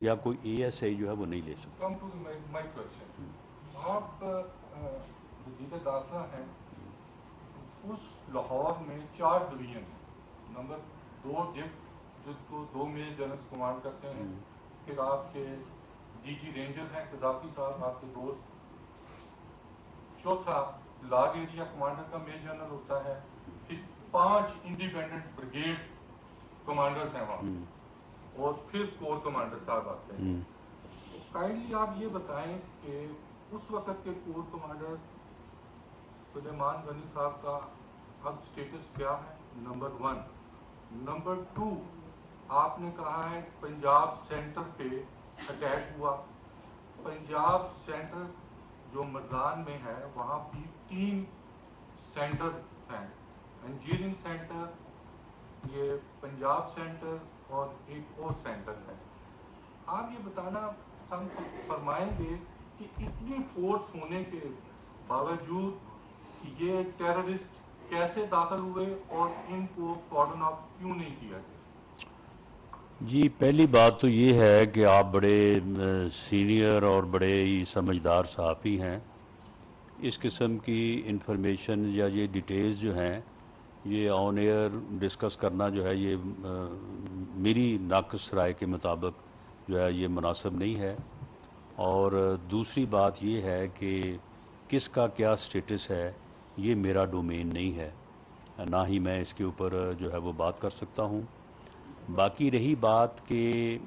یا کوئی ASI جو ہے وہ نہیں لے سکتا۔ کم ٹو مائی کوشچن، آپ وزیر داخلہ ہیں، اس لاہور میں 4 ڈویژن ہیں، نمبر 2 جس کو 2 میجر جنرلز کمانڈ کرتے ہیں، پھر آپ کے DG رینجر ہیں قذافی صاحب آپ کے دوست، چوتھا لاگ ایریا کمانڈر کا میجر جنرل ہوتا ہے، پھر 5 انڈیپینڈنٹ بریگیڈ کمانڈرز ہیں وہاں، اور پھر کور کمانڈر صاحب آتے ہیں۔ کائنڈلی آپ یہ بتائیں کہ اس وقت کے کور کمانڈر سلیمان غنی صاحب کا اب سٹیٹس کیا ہے، نمبر 1۔ نمبر 2، آپ نے کہا ہے پنجاب سینٹر پہ اٹیک ہوا، پنجاب سینٹر جو مردان میں ہے وہاں بھی 3 سینٹر ہیں، انجینئرنگ سینٹر، یہ پنجاب سینٹر اور ایک اور سینٹر ہے۔ آپ یہ بتانا فرمائیں گے کہ اتنی فورس ہونے کے باوجود یہ ٹیررسٹ کیسے داخل ہوئے اور ان کو کارڈن آف کیوں نہیں کیا گیا؟ جی پہلی بات تو یہ ہے کہ آپ بڑے سینئر اور بڑے ہی سمجھدار صحافی ہیں، اس قسم کی انفارمیشن یا یہ ڈیٹیلز جو ہیں یہ آن ایئر ڈسکس کرنا جو ہے یہ میری ناقص رائے کے مطابق جو ہے یہ مناسب نہیں ہے۔ اور دوسری بات یہ ہے کہ کس کا کیا سٹیٹس ہے یہ میرا ڈومین نہیں ہے، نہ ہی میں اس کے اوپر جو ہے وہ بات کر سکتا ہوں۔ باقی رہی بات کہ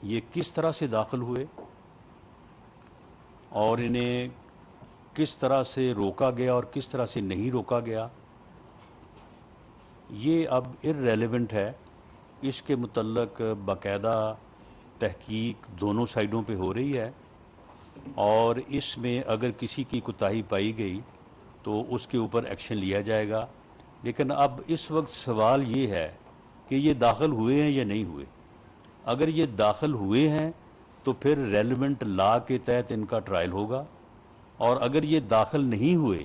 یہ کس طرح سے داخل ہوئے اور انہیں کس طرح سے روکا گیا اور کس طرح سے نہیں روکا گیا، یہ اب irrelevant ہے۔ اس کے متعلق باقاعدہ تحقیق دونوں سائیڈوں پہ ہو رہی ہے، اور اس میں اگر کسی کی کوتاہی پائی گئی تو اس کے اوپر ایکشن لیا جائے گا۔ لیکن اب اس وقت سوال یہ ہے کہ یہ داخل ہوئے ہیں یا نہیں ہوئے۔ اگر یہ داخل ہوئے ہیں تو پھر ریلیونٹ لا کے تحت ان کا ٹرائل ہوگا، اور اگر یہ داخل نہیں ہوئے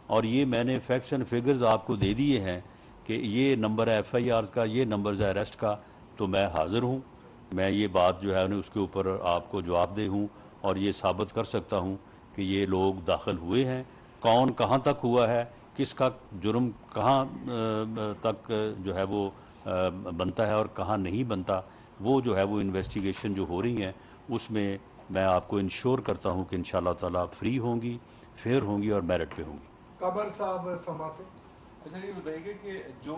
اور یہ میں نے فیکٹس اینڈ فگرز آپ کو دے دیے ہیں کہ یہ نمبر ہے FIR کا، یہ نمبر ہے اریسٹ کا، تو میں حاضر ہوں، میں یہ بات جو ہے اس کے اوپر آپ کو جواب دہ ہوں اور یہ ثابت کر سکتا ہوں کہ یہ لوگ داخل ہوئے ہیں۔ کون کہاں تک ہوا ہے، کس کا جرم کہاں تک جو ہے وہ بنتا ہے اور کہاں نہیں بنتا، وہ جو ہے وہ انویسٹیگیشن جو ہو رہی ہیں اس میں میں آپ کو انشور کرتا ہوں کہ انشاءاللہ تعالیٰ فری ہوں گی، فیئر ہوں گی اور میرٹ پہ ہوں گی۔ قبر صاحب سما سے اچھا یہ بتائیے کہ جو